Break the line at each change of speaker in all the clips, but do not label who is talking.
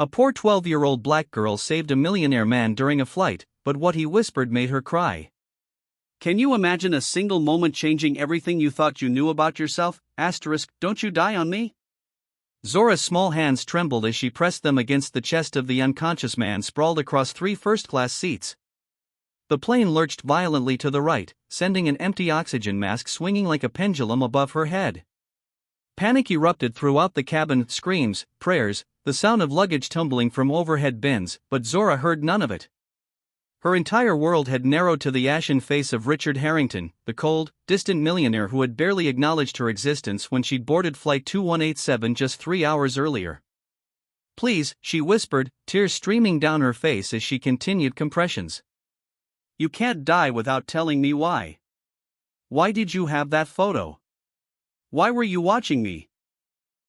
A poor 12-year-old black girl saved a millionaire man during a flight, but what he whispered made her cry.
Can you imagine a single moment changing everything you thought you knew about yourself? Don't you die on me?
Zora's small hands trembled as she pressed them against the chest of the unconscious man sprawled across 3 first-class seats. The plane lurched violently to the right, sending an empty oxygen mask swinging like a pendulum above her head. Panic erupted throughout the cabin, screams, prayers, the sound of luggage tumbling from overhead bins, but Zora heard none of it. Her entire world had narrowed to the ashen face of Richard Harrington, the cold, distant millionaire who had barely acknowledged her existence when she'd boarded Flight 2187 just 3 hours earlier. "Please," she whispered, tears streaming down her face as she continued compressions.
"You can't die without telling me why. Why did you have that photo? Why were you watching me?"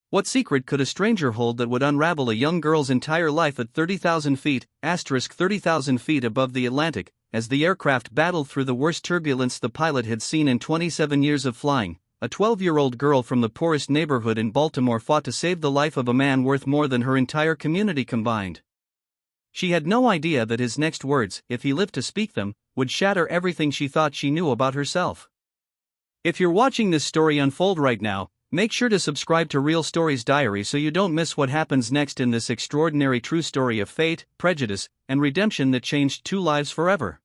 What secret could a stranger hold that would unravel a young girl's entire life at 30,000 feet, 30,000 feet above the Atlantic, as the aircraft battled through the worst turbulence the pilot had seen in 27 years of flying? A 12-year-old girl from the poorest neighborhood in Baltimore fought to save the life of a man worth more than her entire community combined. She had no idea that his next words, if he lived to speak them, would shatter everything she thought she knew about herself. If you're watching this story unfold right now, make sure to subscribe to Real Stories Diary so you don't miss what happens next in this extraordinary true story of fate, prejudice, and redemption that changed 2 lives forever.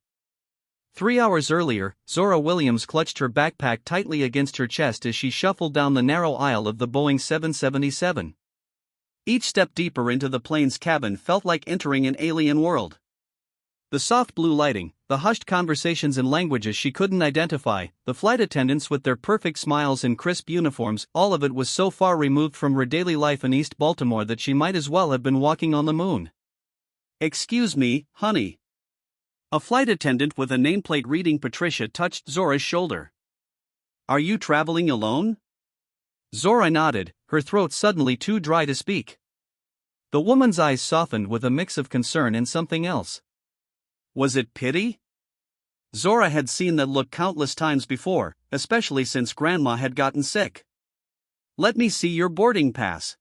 3 hours earlier, Zora Williams clutched her backpack tightly against her chest as she shuffled down the narrow aisle of the Boeing 777.
Each step deeper into the plane's cabin felt like entering an alien world. The soft blue lighting, the hushed conversations in languages she couldn't identify, the flight attendants with their perfect smiles and crisp uniforms, all of it was so far removed from her daily life in East Baltimore that she might as well have been walking on the moon. "Excuse me, honey." A flight attendant with a nameplate reading Patricia touched Zora's shoulder. "Are you traveling alone?"
Zora nodded, her throat suddenly too dry to speak. The woman's eyes softened with a mix of concern and something else.
Was it pity? Zora had seen that look countless times before, especially since Grandma had gotten sick. "Let me see your boarding pass."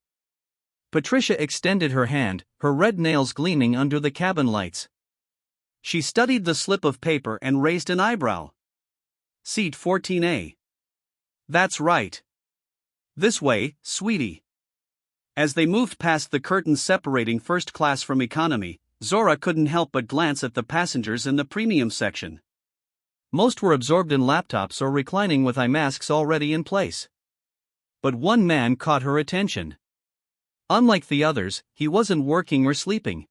Patricia extended her hand, her red nails gleaming under the cabin lights.
She studied the slip of paper and raised an eyebrow. "Seat 14A. That's right. This way, sweetie." As they moved past the curtains separating first class from economy, Zora couldn't help but glance at the passengers in the premium section.
Most were absorbed in laptops or reclining with eye masks already in place. But one man caught her attention. Unlike the others, he wasn't working or sleeping.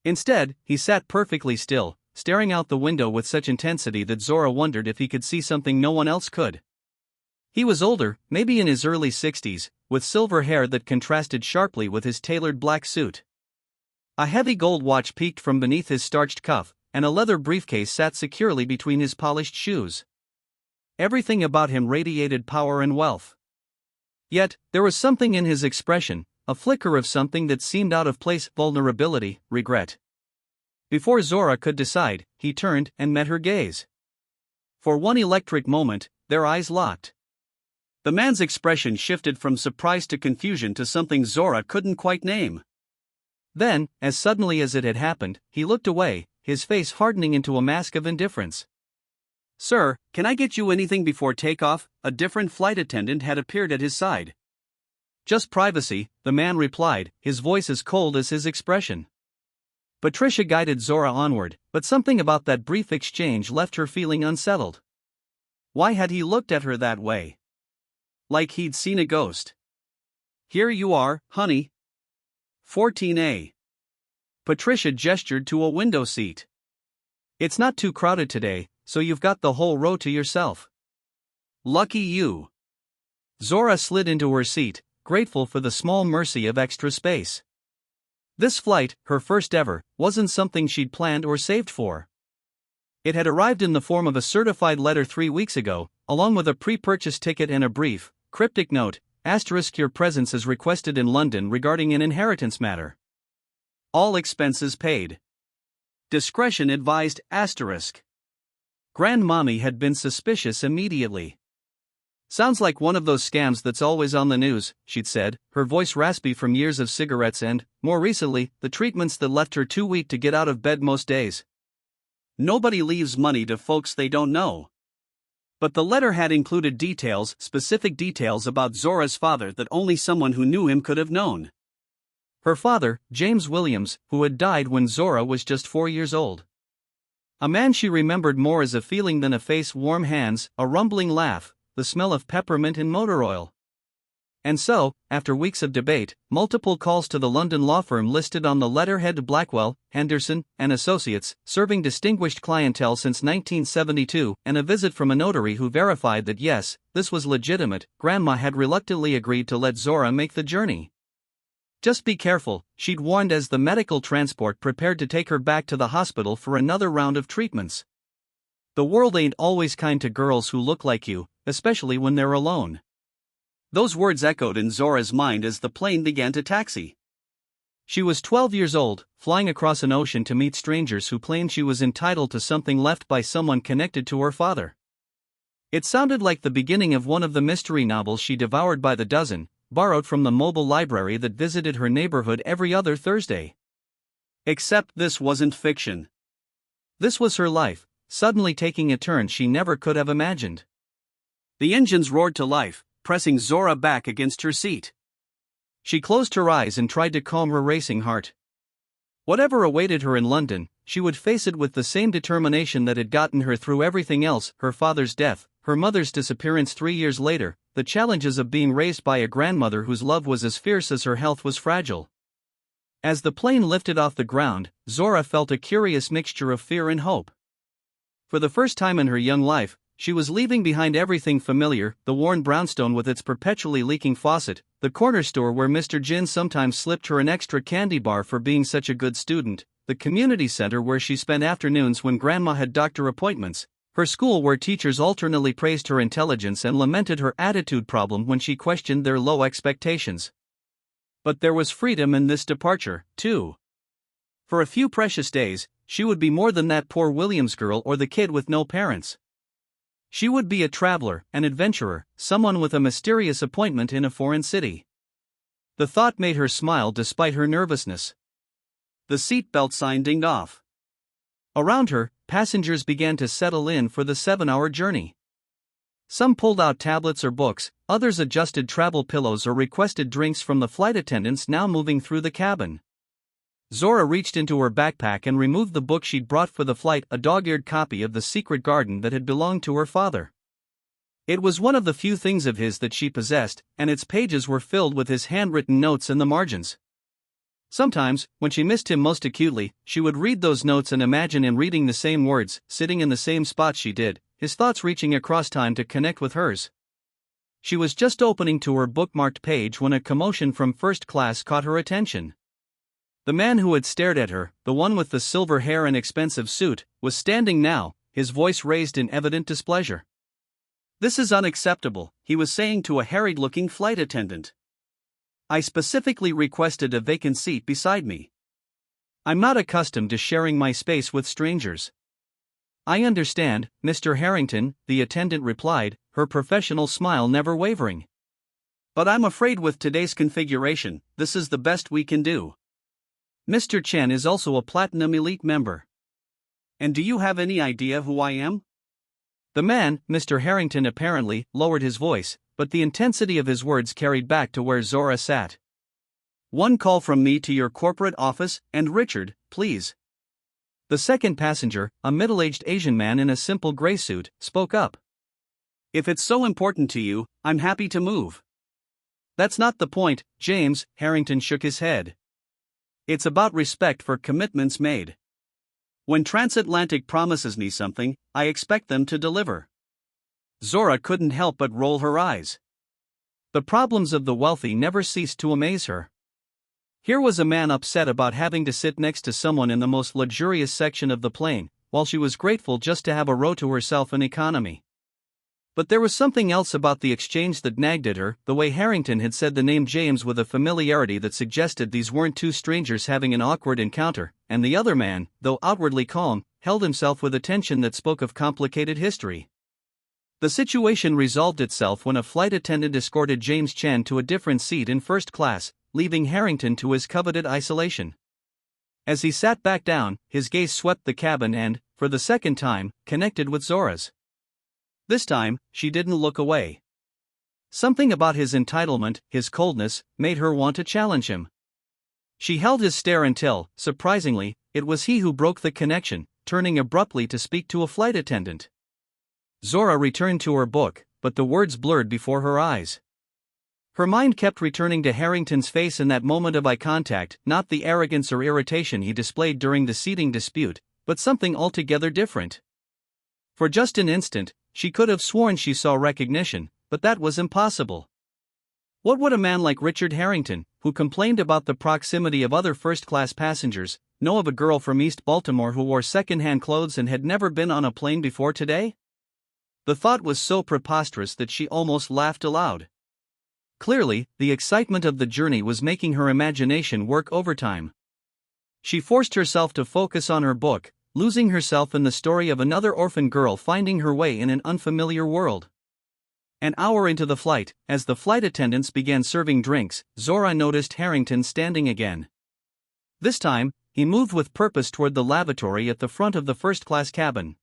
Instead, he sat perfectly still, staring out the window with such intensity that Zora wondered if he could see something no one else could. He was older, maybe in his early 60s, with silver hair that contrasted sharply with his tailored black suit. A heavy gold watch peeked from beneath his starched cuff, and a leather briefcase sat securely between his polished shoes. Everything about him radiated power and wealth. Yet, there was something in his expression, a flicker of something that seemed out of place: vulnerability, regret. Before Zora could decide, he turned and met her gaze. For one electric moment, their eyes locked. The man's expression shifted from surprise to confusion to something Zora couldn't quite name. Then, as suddenly as it had happened, he looked away, his face hardening into a mask of indifference. "Sir, can I get you anything before takeoff?" A different flight attendant had appeared at his side. "Just privacy," the man replied, his voice as cold as his expression. Patricia guided Zora onward, but something about that brief exchange left her feeling unsettled. Why had he looked at her that way? Like he'd seen a ghost. "Here you are, honey. 14A. Patricia gestured to a window seat. "It's not too crowded today, so you've got the whole row to yourself." "Lucky you." Zora slid into her seat, grateful for the small mercy of extra space. This flight, her first ever, wasn't something she'd planned or saved for. It had arrived in the form of a certified letter 3 weeks ago, along with a pre-purchase ticket and a brief, cryptic note: "Your presence is requested in London regarding an inheritance matter. All expenses paid. Discretion advised." Grandmommy had been suspicious immediately. Sounds like one of those scams that's always on the news, she'd said, her voice raspy from years of cigarettes and, more recently, the treatments that left her too weak to get out of bed most days. Nobody leaves money to folks they don't know. But the letter had included details, specific details about Zora's father that only someone who knew him could have known. Her father, James Williams, who had died when Zora was just 4 years old. A man she remembered more as a feeling than a face, warm hands, a rumbling laugh, the smell of peppermint and motor oil. And so, after weeks of debate, multiple calls to the London law firm listed on the letterhead Blackwell, Henderson, and Associates, serving distinguished clientele since 1972, and a visit from a notary who verified that yes, this was legitimate, Grandma had reluctantly agreed to let Zora make the journey. Just be careful, she'd warned as the medical transport prepared to take her back to the hospital for another round of treatments. The world ain't always kind to girls who look like you, especially when they're alone. Those words echoed in Zora's mind as the plane began to taxi. She was 12 years old, flying across an ocean to meet strangers who claimed she was entitled to something left by someone connected to her father. It sounded like the beginning of one of the mystery novels she devoured by the dozen, borrowed from the mobile library that visited her neighborhood every other Thursday. Except this wasn't fiction. This was her life, suddenly taking a turn she never could have imagined. The engines roared to life, pressing Zora back against her seat. She closed her eyes and tried to calm her racing heart. Whatever awaited her in London, she would face it with the same determination that had gotten her through everything else, her father's death, her mother's disappearance 3 years later, the challenges of being raised by a grandmother whose love was as fierce as her health was fragile. As the plane lifted off the ground, Zora felt a curious mixture of fear and hope. For the first time in her young life, she was leaving behind everything familiar, the worn brownstone with its perpetually leaking faucet, the corner store where Mr. Jin sometimes slipped her an extra candy bar for being such a good student, the community center where she spent afternoons when Grandma had doctor appointments, her school where teachers alternately praised her intelligence and lamented her attitude problem when she questioned their low expectations. But there was freedom in this departure, too. For a few precious days, she would be more than that poor Williams girl or the kid with no parents. She would be a traveler, an adventurer, someone with a mysterious appointment in a foreign city. The thought made her smile despite her nervousness. The seatbelt sign dinged off. Around her, passengers began to settle in for the 7-hour journey. Some pulled out tablets or books, others adjusted travel pillows or requested drinks from the flight attendants now moving through the cabin. Zora reached into her backpack and removed the book she'd brought for the flight, a dog-eared copy of The Secret Garden that had belonged to her father. It was one of the few things of his that she possessed, and its pages were filled with his handwritten notes in the margins. Sometimes, when she missed him most acutely, she would read those notes and imagine him reading the same words, sitting in the same spot she did, his thoughts reaching across time to connect with hers. She was just opening to her bookmarked page when a commotion from first class caught her attention. The man who had stared at her, the one with the silver hair and expensive suit, was standing now, his voice raised in evident displeasure. "This is unacceptable," he was saying to a harried-looking flight attendant. "I specifically requested a vacant seat beside me. I'm not accustomed to sharing my space with strangers." "I understand, Mr. Harrington," the attendant replied, her professional smile never wavering. "But I'm afraid with today's configuration, this is the best we can do. Mr. Chen is also a Platinum Elite member. And do you have any idea who I am?" The man, Mr. Harrington, apparently lowered his voice, but the intensity of his words carried back to where Zora sat. "One call from me to your corporate office, and Richard, please." The second passenger, a middle-aged Asian man in a simple gray suit, spoke up. "If it's so important to you, I'm happy to move." "That's not the point, James," Harrington shook his head. "It's about respect for commitments made. When Transatlantic promises me something, I expect them to deliver." Zora couldn't help but roll her eyes. The problems of the wealthy never ceased to amaze her. Here was a man upset about having to sit next to someone in the most luxurious section of the plane, while she was grateful just to have a row to herself in economy. But there was something else about the exchange that nagged at her, the way Harrington had said the name James with a familiarity that suggested these weren't two strangers having an awkward encounter, and the other man, though outwardly calm, held himself with a tension that spoke of complicated history. The situation resolved itself when a flight attendant escorted James Chan to a different seat in first class, leaving Harrington to his coveted isolation. As he sat back down, his gaze swept the cabin and, for the second time, connected with Zora's. This time, she didn't look away. Something about his entitlement, his coldness, made her want to challenge him. She held his stare until, surprisingly, it was he who broke the connection, turning abruptly to speak to a flight attendant. Zora returned to her book, but the words blurred before her eyes. Her mind kept returning to Harrington's face in that moment of eye contact, not the arrogance or irritation he displayed during the seating dispute, but something altogether different. For just an instant, she could have sworn she saw recognition, but that was impossible. What would a man like Richard Harrington, who complained about the proximity of other first-class passengers, know of a girl from East Baltimore who wore second-hand clothes and had never been on a plane before today? The thought was so preposterous that she almost laughed aloud. Clearly, the excitement of the journey was making her imagination work overtime. She forced herself to focus on her book, losing herself in the story of another orphan girl finding her way in an unfamiliar world. An hour into the flight, as the flight attendants began serving drinks, Zora noticed Harrington standing again. This time, he moved with purpose toward the lavatory at the front of the first-class cabin.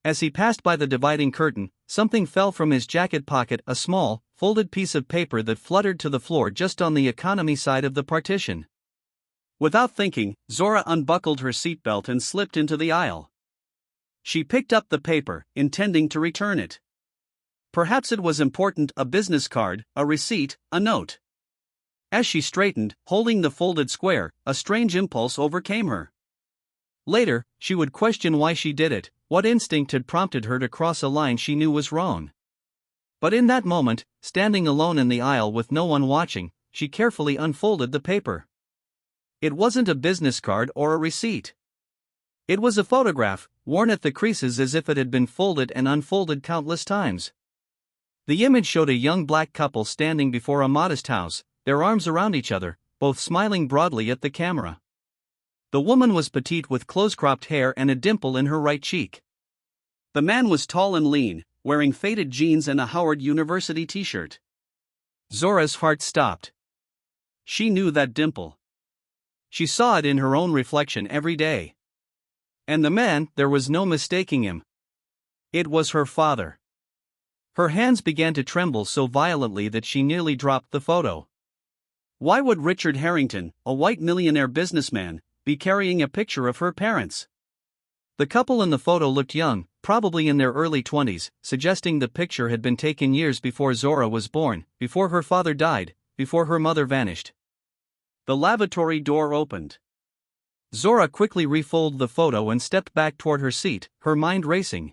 As he passed by the dividing curtain, something fell from his jacket pocket, a small, folded piece of paper that fluttered to the floor just on the economy side of the partition. Without thinking, Zora unbuckled her seatbelt and slipped into the aisle. She picked up the paper, intending to return it. Perhaps it was important, a business card, a receipt, a note. As she straightened, holding the folded square, a strange impulse overcame her. Later, she would question why she did it, what instinct had prompted her to cross a line she knew was wrong. But in that moment, standing alone in the aisle with no one watching, she carefully unfolded the paper. It wasn't a business card or a receipt. It was a photograph, worn at the creases as if it had been folded and unfolded countless times. The image showed a young black couple standing before a modest house, their arms around each other, both smiling broadly at the camera. The woman was petite with close-cropped hair and a dimple in her right cheek. The man was tall and lean, wearing faded jeans and a Howard University t-shirt. Zora's heart stopped. She knew that dimple. She saw it in her own reflection every day. And the man, there was no mistaking him. It was her father. Her hands began to tremble so violently that she nearly dropped the photo. Why would Richard Harrington, a white millionaire businessman, be carrying a picture of her parents? The couple in the photo looked young, probably in their early 20s, suggesting the picture had been taken years before Zora was born, before her father died, before her mother vanished. The lavatory door opened. Zora quickly refolded the photo and stepped back toward her seat, her mind racing.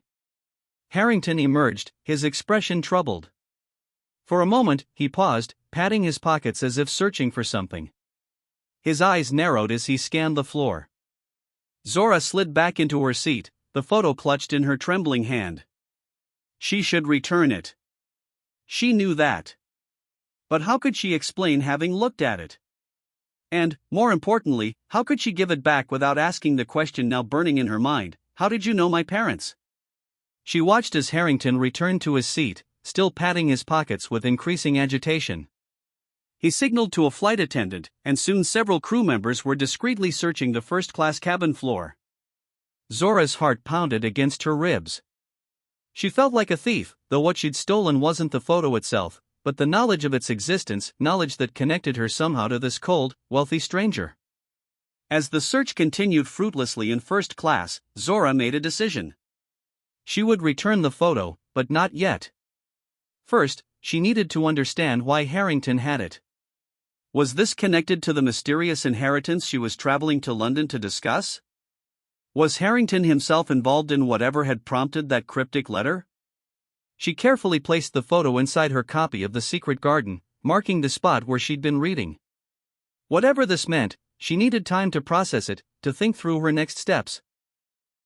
Harrington emerged, his expression troubled. For a moment, he paused, patting his pockets as if searching for something. His eyes narrowed as he scanned the floor. Zora slid back into her seat, the photo clutched in her trembling hand. She should return it. She knew that. But how could she explain having looked at it? And, more importantly, how could she give it back without asking the question now burning in her mind, how did you know my parents? She watched as Harrington returned to his seat, still patting his pockets with increasing agitation. He signaled to a flight attendant, and soon several crew members were discreetly searching the first-class cabin floor. Zora's heart pounded against her ribs. She felt like a thief, though what she'd stolen wasn't the photo itself, but the knowledge of its existence, knowledge that connected her somehow to this cold, wealthy stranger. As the search continued fruitlessly in first class, Zora made a decision. She would return the photo, but not yet. First, she needed to understand why Harrington had it. Was this connected to the mysterious inheritance she was traveling to London to discuss? Was Harrington himself involved in whatever had prompted that cryptic letter? She carefully placed the photo inside her copy of The Secret Garden, marking the spot where she'd been reading. Whatever this meant, she needed time to process it, to think through her next steps.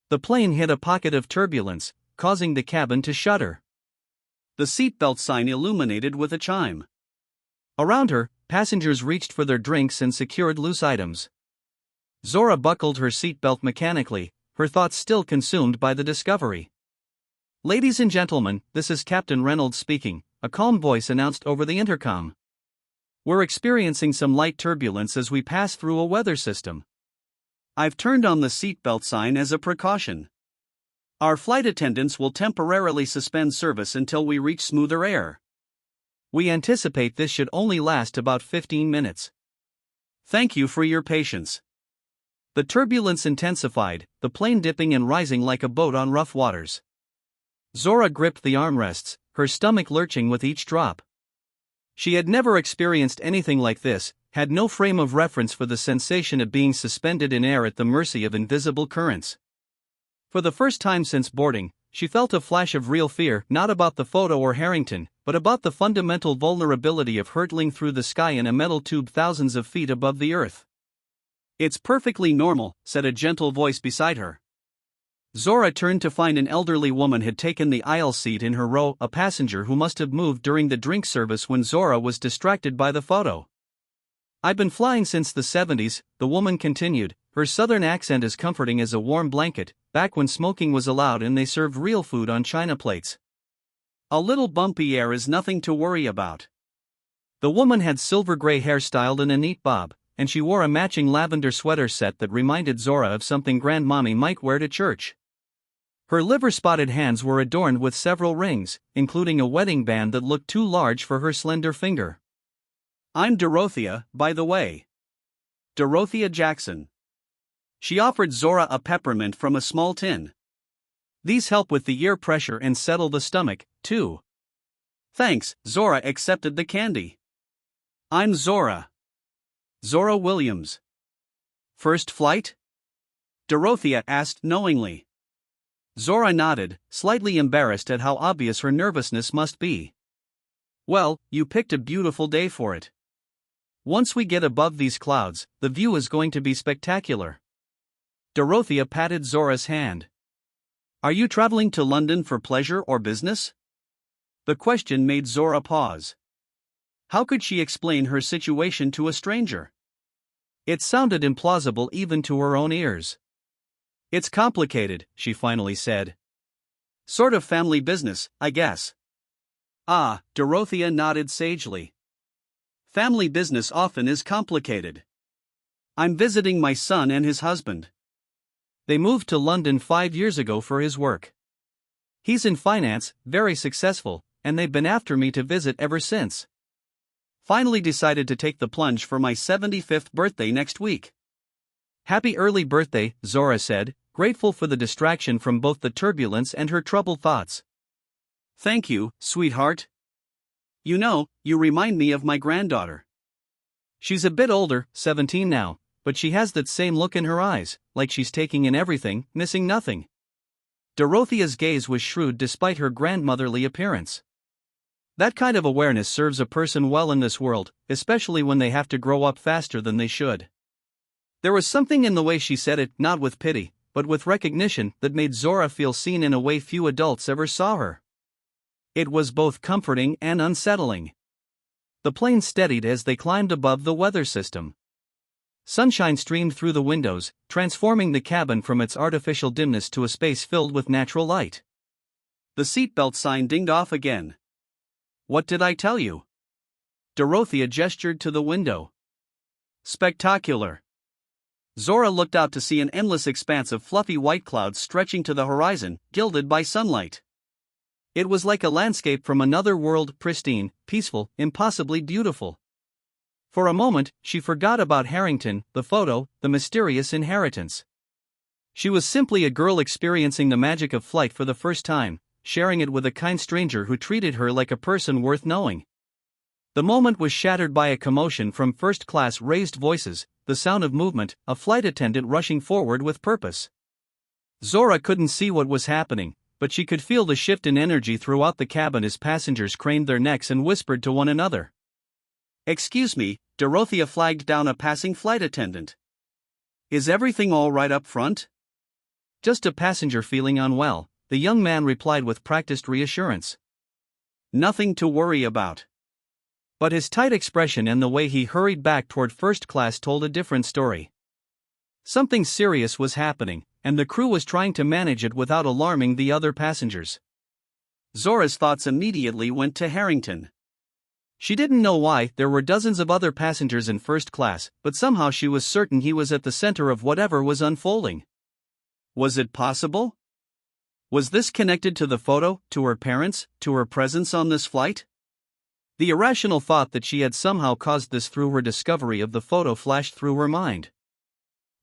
The plane hit a pocket of turbulence, causing the cabin to shudder. The seatbelt sign illuminated with a chime. Around her, passengers reached for their drinks and secured loose items. Zora buckled her seatbelt mechanically, her thoughts still consumed by the discovery. Ladies and gentlemen, this is Captain Reynolds speaking, a calm voice announced over the intercom. We're experiencing some light turbulence as we pass through a weather system. I've turned on the seatbelt sign as a precaution. Our flight attendants will temporarily suspend service until we reach smoother air. We anticipate this should only last about 15 minutes. Thank you for your patience. The turbulence intensified, the plane dipping and rising like a boat on rough waters. Zora gripped the armrests, her stomach lurching with each drop. She had never experienced anything like this, had no frame of reference for the sensation of being suspended in air at the mercy of invisible currents. For the first time since boarding, she felt a flash of real fear, not about the photo or Harrington, but about the fundamental vulnerability of hurtling through the sky in a metal tube thousands of feet above the earth. It's perfectly normal, said a gentle voice beside her. Zora turned to find an elderly woman had taken the aisle seat in her row, a passenger who must have moved during the drink service when Zora was distracted by the photo. I've been flying since the 70s, the woman continued, her southern accent as comforting as a warm blanket, back when smoking was allowed and they served real food on china plates. A little bumpy air is nothing to worry about. The woman had silver gray hair styled in a neat bob, and she wore a matching lavender sweater set that reminded Zora of something grandmommy might wear to church. Her liver-spotted hands were adorned with several rings, including a wedding band that looked too large for her slender finger. I'm Dorothea, by the way. Dorothea Jackson. She offered Zora a peppermint from a small tin. These help with the ear pressure and settle the stomach, too. Thanks, Zora accepted the candy. I'm Zora. Zora Williams. First flight? Dorothea asked knowingly. Zora nodded, slightly embarrassed at how obvious her nervousness must be. Well, you picked a beautiful day for it. Once we get above these clouds, the view is going to be spectacular. Dorothea patted Zora's hand. Are you traveling to London for pleasure or business? The question made Zora pause. How could she explain her situation to a stranger? It sounded implausible even to her own ears. It's complicated, she finally said. Sort of family business, I guess. Ah, Dorothea nodded sagely. Family business often is complicated. I'm visiting my son and his husband. They moved to London 5 years ago for his work. He's in finance, very successful, and they've been after me to visit ever since. Finally decided to take the plunge for my 75th birthday next week. Happy early birthday, Zora said, grateful for the distraction from both the turbulence and her troubled thoughts. Thank you, sweetheart. You know, you remind me of my granddaughter. She's a bit older, 17 now, but she has that same look in her eyes, like she's taking in everything, missing nothing. Dorothea's gaze was shrewd despite her grandmotherly appearance. That kind of awareness serves a person well in this world, especially when they have to grow up faster than they should. There was something in the way she said it, not with pity, but with recognition, that made Zora feel seen in a way few adults ever saw her. It was both comforting and unsettling. The plane steadied as they climbed above the weather system. Sunshine streamed through the windows, transforming the cabin from its artificial dimness to a space filled with natural light. The seatbelt sign dinged off again. What did I tell you? Dorothea gestured to the window. Spectacular. Zora looked out to see an endless expanse of fluffy white clouds stretching to the horizon, gilded by sunlight. It was like a landscape from another world, pristine, peaceful, impossibly beautiful. For a moment, she forgot about Harrington, the photo, the mysterious inheritance. She was simply a girl experiencing the magic of flight for the first time, sharing it with a kind stranger who treated her like a person worth knowing. The moment was shattered by a commotion from first-class raised voices, the sound of movement, a flight attendant rushing forward with purpose. Zora couldn't see what was happening, but she could feel the shift in energy throughout the cabin as passengers craned their necks and whispered to one another. Excuse me, Dorothea flagged down a passing flight attendant. Is everything all right up front? Just a passenger feeling unwell, the young man replied with practiced reassurance. Nothing to worry about. But his tight expression and the way he hurried back toward first class told a different story. Something serious was happening, and the crew was trying to manage it without alarming the other passengers.
Zora's thoughts immediately went to Harrington. She didn't know why. There were dozens of other passengers in first class, but somehow she was certain he was at the center of whatever was unfolding. Was it possible? Was this connected to the photo, to her parents, to her presence on this flight? The irrational thought that she had somehow caused this through her discovery of the photo flashed through her mind.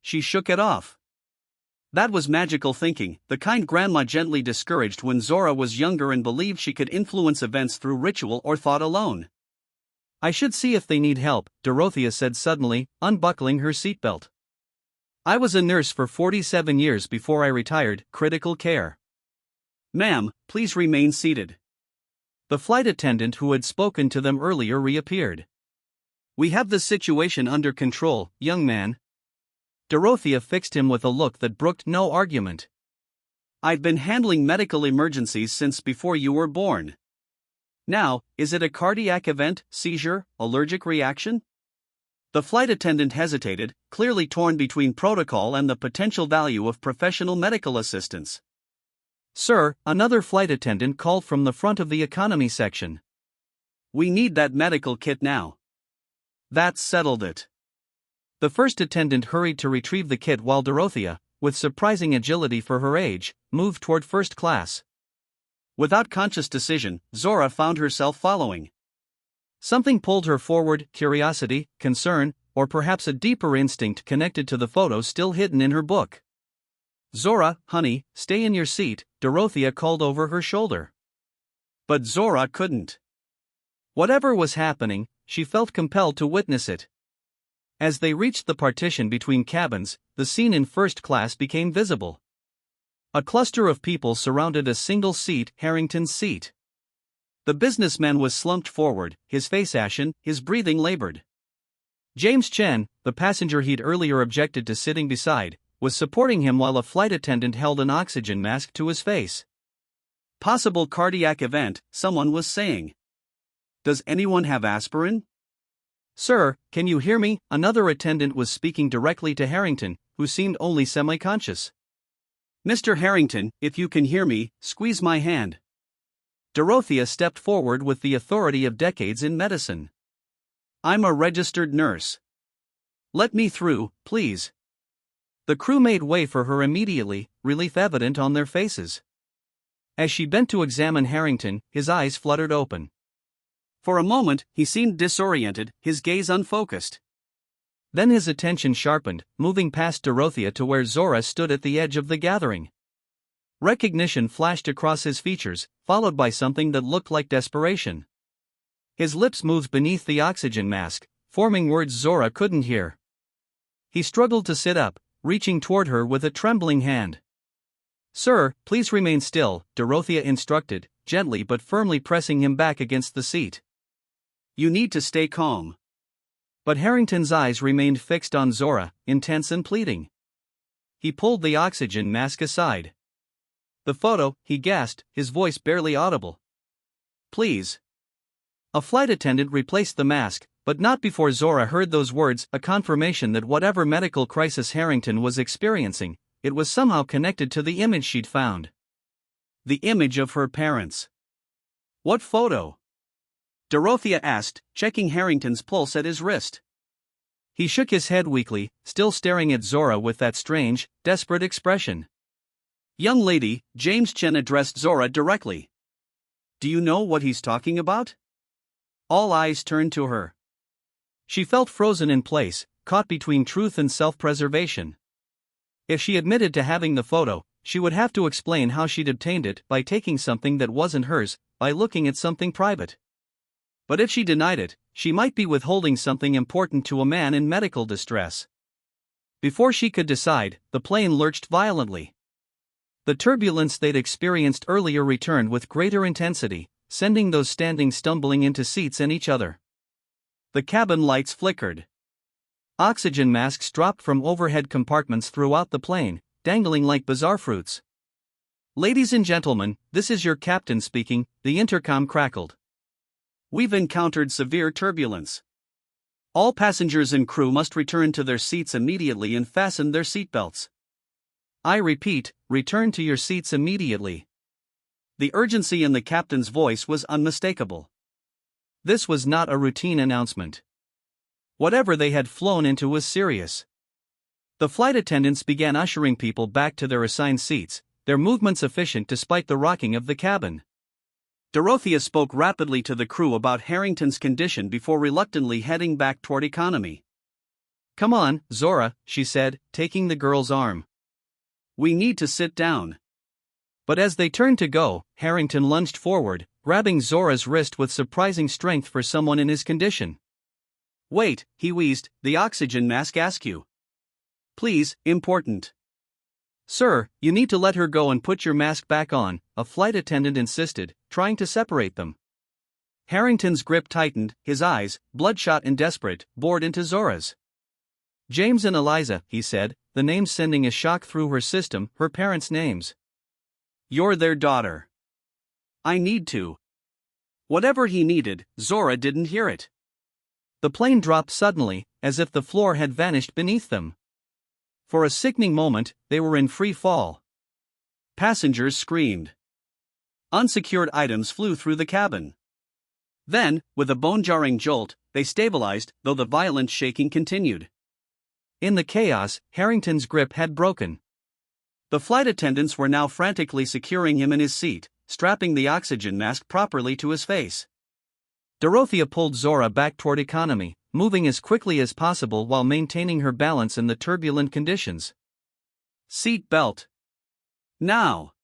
She shook it off. That was magical thinking, the kind Grandma gently discouraged when Zora was younger and believed she could influence events through ritual or thought alone.
I should see if they need help, Dorothea said suddenly, unbuckling her seatbelt. I was a nurse for 47 years before I retired, critical care.
Ma'am, please remain seated.
The flight attendant who had spoken to them earlier reappeared.
We have the situation under control, young man.
Dorothea fixed him with a look that brooked no argument.
I've been handling medical emergencies since before you were born. Now, is it a cardiac event, seizure, allergic reaction? The flight attendant hesitated, clearly torn between protocol and the potential value of professional medical assistance.
Sir, another flight attendant called from the front of the economy section.
We need that medical kit now. That settled it.
The first attendant hurried to retrieve the kit while Dorothea, with surprising agility for her age, moved toward first class.
Without conscious decision, Zora found herself following.
Something pulled her forward, curiosity, concern, or perhaps a deeper instinct connected to the photo still hidden in her book. Zora, honey, stay in your seat, Dorothea called over her shoulder.
But Zora couldn't.
Whatever was happening, she felt compelled to witness it. As they reached the partition between cabins, the scene in first class became visible. A cluster of people surrounded a single seat, Harrington's seat. The businessman was slumped forward, his face ashen, his breathing labored. James Chen, the passenger he'd earlier objected to sitting beside, was supporting him while a flight attendant held an oxygen mask to his face.
Possible cardiac event, someone was saying. Does anyone have aspirin?
Sir, can you hear me? Another attendant was speaking directly to Harrington, who seemed only semi-conscious.
Mr. Harrington, if you can hear me, squeeze my hand.
Dorothea stepped forward with the authority of decades in medicine.
I'm a registered nurse. Let me through, please.
The crew made way for her immediately, relief evident on their faces. As she bent to examine Harrington, his eyes fluttered open.
For a moment, he seemed disoriented, his gaze unfocused.
Then his attention sharpened, moving past Dorothea to where Zora stood at the edge of the gathering. Recognition flashed across his features, followed by something that looked like desperation. His lips moved beneath the oxygen mask, forming words Zora couldn't hear. He struggled to sit up, reaching toward her with a trembling hand. Sir, please remain still, Dorothea instructed, gently but firmly pressing him back against the seat.
You need to stay calm.
But Harrington's eyes remained fixed on Zora, intense and pleading. He pulled the oxygen mask aside. The photo, he gasped, his voice barely audible. Please. A flight attendant replaced the mask, but not before Zora heard those words, a confirmation that whatever medical crisis Harrington was experiencing, it was somehow connected to the image she'd found.
The image of her parents. What photo? Dorothea asked, checking Harrington's pulse at his wrist.
He shook his head weakly, still staring at Zora with that strange, desperate expression.
Young lady, James Chen addressed Zora directly. Do you know what he's talking about? All eyes turned to her.
She felt frozen in place, caught between truth and self-preservation. If she admitted to having the photo, she would have to explain how she'd obtained it, by taking something that wasn't hers, by looking at something private. But if she denied it, she might be withholding something important to a man in medical distress. Before she could decide, the plane lurched violently. The turbulence they'd experienced earlier returned with greater intensity, sending those standing stumbling into seats and each other. The cabin lights flickered. Oxygen masks dropped from overhead compartments throughout the plane, dangling like bizarre fruits. Ladies and gentlemen, this is your captain speaking, the intercom crackled.
We've encountered severe turbulence. All passengers and crew must return to their seats immediately and fasten their seatbelts.
I repeat, return to your seats immediately.
The urgency in the captain's voice was unmistakable. This was not a routine announcement. Whatever they had flown into was serious. The flight attendants began ushering people back to their assigned seats, their movements efficient despite the rocking of the cabin. Dorothea spoke rapidly to the crew about Harrington's condition before reluctantly heading back toward economy. "Come on, Zora," she said, taking the girl's arm. "We need to sit down." But as they turned to go, Harrington lunged forward, grabbing Zora's wrist with surprising strength for someone in his condition. "Wait," he wheezed, "the oxygen mask askew. Please, important." "Sir, you need to let her go and put your mask back on," a flight attendant insisted, trying to separate them. Harrington's grip tightened, his eyes, bloodshot and desperate, bored into Zora's. "James and Eliza," he said, the names sending a shock through her system, her parents' names. "You're their daughter." "I need to." Whatever he needed, Zora didn't hear it. The plane dropped suddenly, as if the floor had vanished beneath them. For a sickening moment, they were in free fall. Passengers screamed. Unsecured items flew through the cabin. Then, with a bone-jarring jolt, they stabilized, though the violent shaking continued. In the chaos, Harrington's grip had broken. The flight attendants were now frantically securing him in his seat, strapping the oxygen mask properly to his face. Dorothea pulled Zora back toward economy, moving as quickly as possible while maintaining her balance in the turbulent conditions. "Seat belt. Now."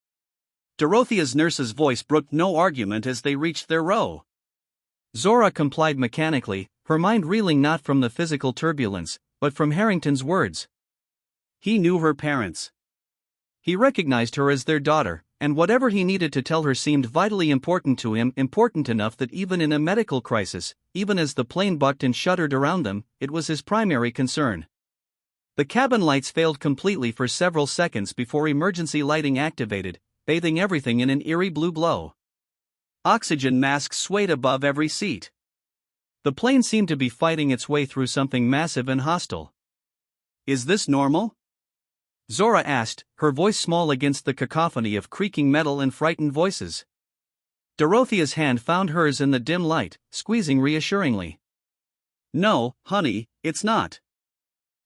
Dorothea's nurse's voice brooked no argument as they reached their row. Zora complied mechanically, her mind reeling not from the physical turbulence, but from Harrington's words. He knew her parents. He recognized her as their daughter, and whatever he needed to tell her seemed vitally important to him, important enough that even in a medical crisis, even as the plane bucked and shuddered around them, it was his primary concern. The cabin lights failed completely for several seconds before emergency lighting activated, bathing everything in an eerie blue glow. Oxygen masks swayed above every seat. The plane seemed to be fighting its way through something massive and hostile. "Is this normal?" Zora asked, her voice small against the cacophony of creaking metal and frightened voices. Dorothea's hand found hers in the dim light, squeezing reassuringly. "No, honey, it's not.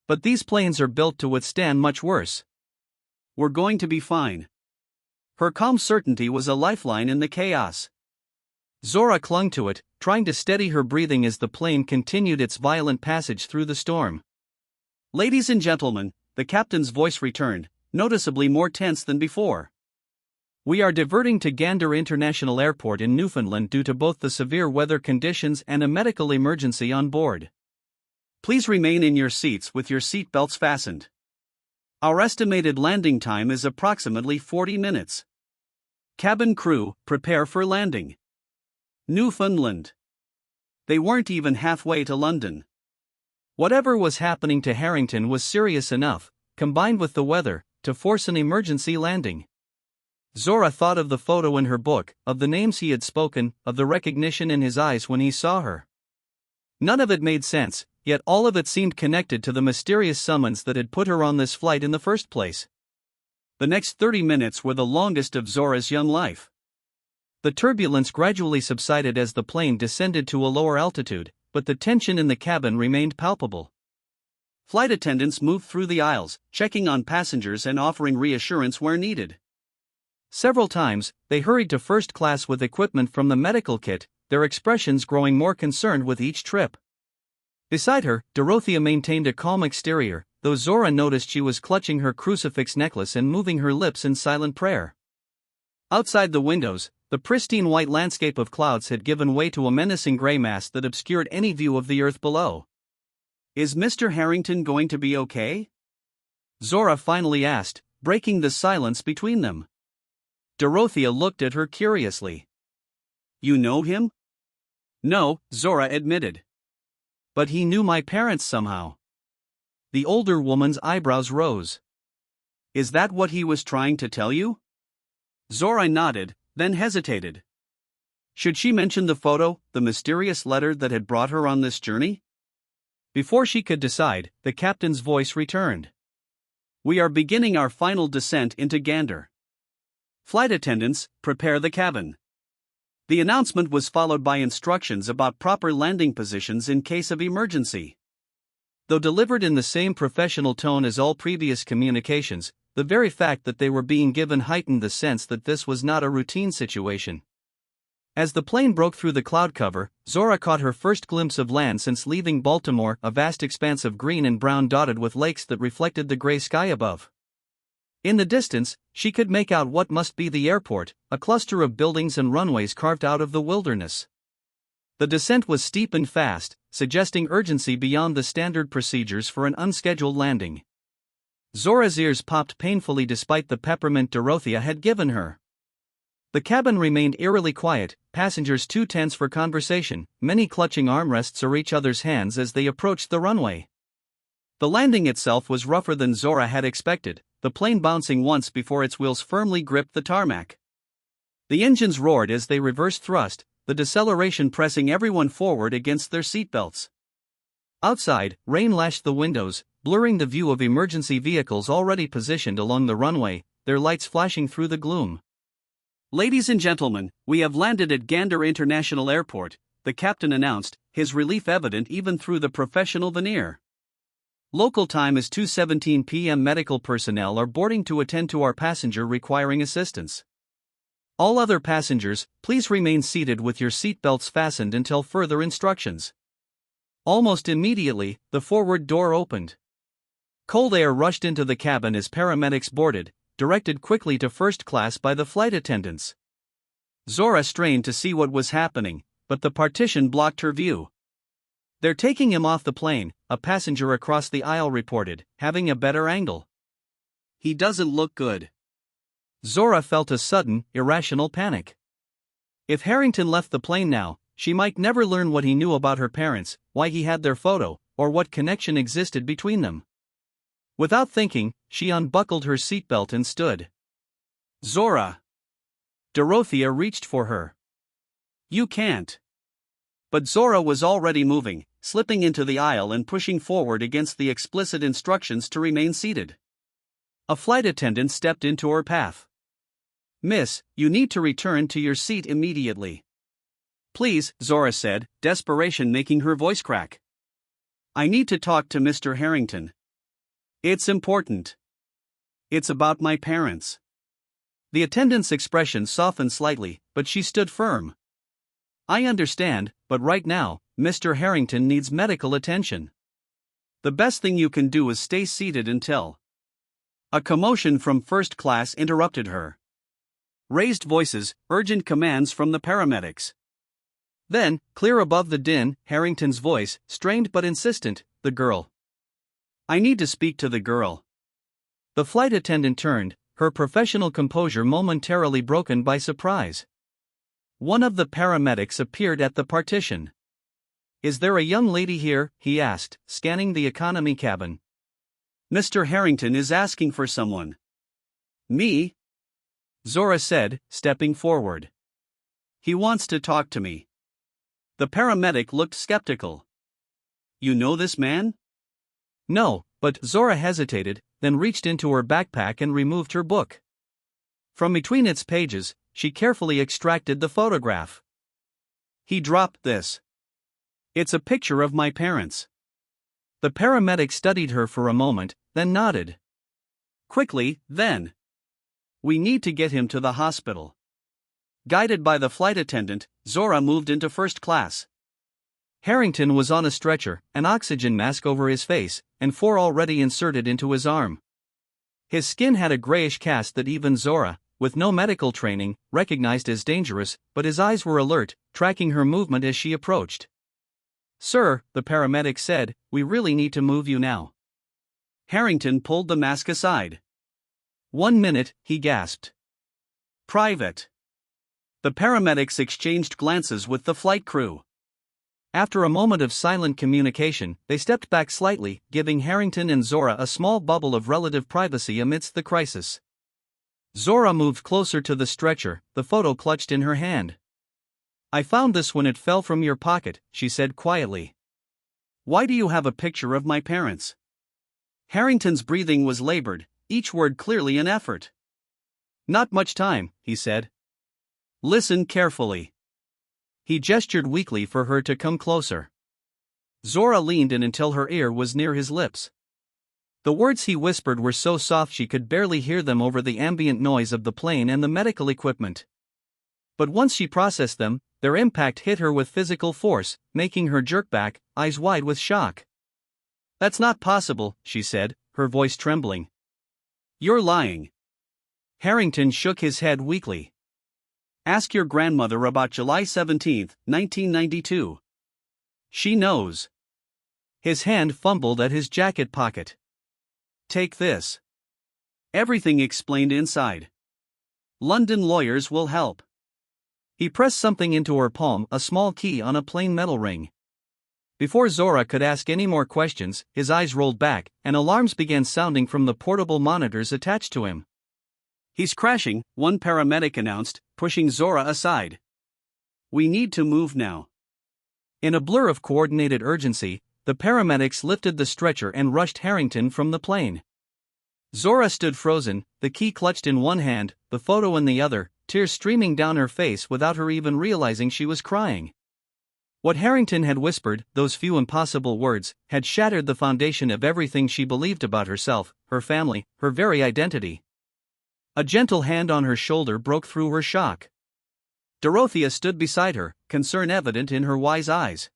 But these planes are built to withstand much worse. We're going to be fine." Her calm certainty was a lifeline in the chaos. Zora clung to it, trying to steady her breathing as the plane continued its violent passage through the storm. "Ladies and gentlemen," the captain's voice returned, noticeably more tense than before. "We are diverting to Gander International Airport in Newfoundland due to both the severe weather conditions and a medical emergency on board. Please remain in your seats with your seat belts fastened. Our estimated landing time is approximately 40 minutes. Cabin crew, prepare for landing. Newfoundland." They weren't even halfway to London. Whatever was happening to Harrington was serious enough, combined with the weather, to force an emergency landing. Zora thought of the photo in her book, of the names he had spoken, of the recognition in his eyes when he saw her. None of it made sense, yet all of it seemed connected to the mysterious summons that had put her on this flight in the first place. The next 30 minutes were the longest of Zora's young life. The turbulence gradually subsided as the plane descended to a lower altitude, but the tension in the cabin remained palpable. Flight attendants moved through the aisles, checking on passengers and offering reassurance where needed. Several times, they hurried to first class with equipment from the medical kit, their expressions growing more concerned with each trip. Beside her, Dorothea maintained a calm exterior, though Zora noticed she was clutching her crucifix necklace and moving her lips in silent prayer. Outside the windows, the pristine white landscape of clouds had given way to a menacing gray mass that obscured any view of the earth below. "Is Mr. Harrington going to be okay?" Zora finally asked, breaking the silence between them. Dorothea looked at her curiously. "You know him?" "No," Zora admitted. "But he knew my parents somehow." The older woman's eyebrows rose. "Is that what he was trying to tell you?" Zora nodded, then hesitated. Should she mention the photo, the mysterious letter that had brought her on this journey? Before she could decide, the captain's voice returned. "We are beginning our final descent into Gander. Flight attendants, prepare the cabin. The announcement was followed by instructions about proper landing positions in case of emergency. Though delivered in the same professional tone as all previous communications, the very fact that they were being given heightened the sense that this was not a routine situation. As the plane broke through the cloud cover, Zora caught her first glimpse of land since leaving Baltimore, a vast expanse of green and brown dotted with lakes that reflected the gray sky above. In the distance, she could make out what must be the airport, a cluster of buildings and runways carved out of the wilderness. The descent was steep and fast, suggesting urgency beyond the standard procedures for an unscheduled landing. Zora's ears popped painfully despite the peppermint Dorothea had given her. The cabin remained eerily quiet, passengers too tense for conversation, many clutching armrests or each other's hands as they approached the runway. The landing itself was rougher than Zora had expected, the plane bouncing once before its wheels firmly gripped the tarmac. The engines roared as they reverse thrust, the deceleration pressing everyone forward against their seatbelts. Outside, rain lashed the windows, blurring the view of emergency vehicles already positioned along the runway, their lights flashing through the gloom. "Ladies and gentlemen, we have landed at Gander International Airport," the captain announced, his relief evident even through the professional veneer. "Local time is 2:17 p.m. Medical personnel are boarding to attend to our passenger requiring assistance. All other passengers, please remain seated with your seatbelts fastened until further instructions." Almost immediately, the forward door opened. Cold air rushed into the cabin as paramedics boarded, directed quickly to first class by the flight attendants. Zora strained to see what was happening, but the partition blocked her view. "They're taking him off the plane," a passenger across the aisle reported, having a better angle. "He doesn't look good." Zora felt a sudden, irrational panic. If Harrington left the plane now, she might never learn what he knew about her parents, why he had their photo, or what connection existed between them. Without thinking, she unbuckled her seatbelt and stood. "Zora!" Dorothea reached for her. "You can't." But Zora was already moving, slipping into the aisle and pushing forward against the explicit instructions to remain seated. A flight attendant stepped into her path. "Miss, you need to return to your seat immediately." "Please," Zora said, desperation making her voice crack. "I need to talk to Mr. Harrington. It's important. It's about my parents." The attendant's expression softened slightly, but she stood firm. "I understand, but right now, Mr. Harrington needs medical attention. The best thing you can do is stay seated until..." A commotion from first class interrupted her. Raised voices, urgent commands from the paramedics. Then, clear above the din, Harrington's voice, strained but insistent, "The girl. I need to speak to the girl." The flight attendant turned, her professional composure momentarily broken by surprise. One of the paramedics appeared at the partition. "Is there a young lady here?" he asked, scanning the economy cabin. "Mr. Harrington is asking for someone." "Me?" Zora said, stepping forward. "He wants to talk to me." The paramedic looked skeptical. "You know this man?" "No," but Zora hesitated, then reached into her backpack and removed her book. From between its pages, she carefully extracted the photograph. "He dropped this. It's a picture of my parents." The paramedic studied her for a moment, then nodded. Quickly, then. "We need to get him to the hospital." Guided by the flight attendant, Zora moved into first class. Harrington was on a stretcher, an oxygen mask over his face, and 4 already inserted into his arm. His skin had a grayish cast that even Zora, with no medical training, recognized as dangerous, but his eyes were alert, tracking her movement as she approached. "Sir," the paramedic said, "we really need to move you now." Harrington pulled the mask aside. "1 minute," he gasped. "Private." The paramedics exchanged glances with the flight crew. After a moment of silent communication, they stepped back slightly, giving Harrington and Zora a small bubble of relative privacy amidst the crisis. Zora moved closer to the stretcher, the photo clutched in her hand. "I found this when it fell from your pocket," she said quietly. "Why do you have a picture of my parents?" Harrington's breathing was labored, each word clearly an effort.
Not much time, he said. Listen carefully. He gestured weakly for her to come closer. Zora leaned in until her ear was near his lips. The words he whispered were so soft she could barely hear them over the ambient noise of the plane and the medical equipment. But once she processed them, their impact hit her with physical force, making her jerk back, eyes wide with shock. That's not possible, she said, her voice trembling. You're lying. Harrington shook his head weakly. Ask your grandmother about July 17, 1992. She knows. His hand fumbled at his jacket pocket. Take this. Everything explained inside. London lawyers will help. He pressed something into her palm, a small key on a plain metal ring. Before Zora could ask any more questions, his eyes rolled back, and alarms began sounding from the portable monitors attached to him. He's crashing, one paramedic announced, pushing Zora aside. We need to move now. In a blur of coordinated urgency, the paramedics lifted the stretcher and rushed Harrington from the plane. Zora stood frozen, the key clutched in one hand, the photo in the other, tears streaming down her face without her even realizing she was crying. What Harrington had whispered, those few impossible words, had shattered the foundation of everything she believed about herself, her family, her very identity. A gentle hand on her shoulder broke through her shock. Dorothea stood beside her, concern evident in her wise eyes.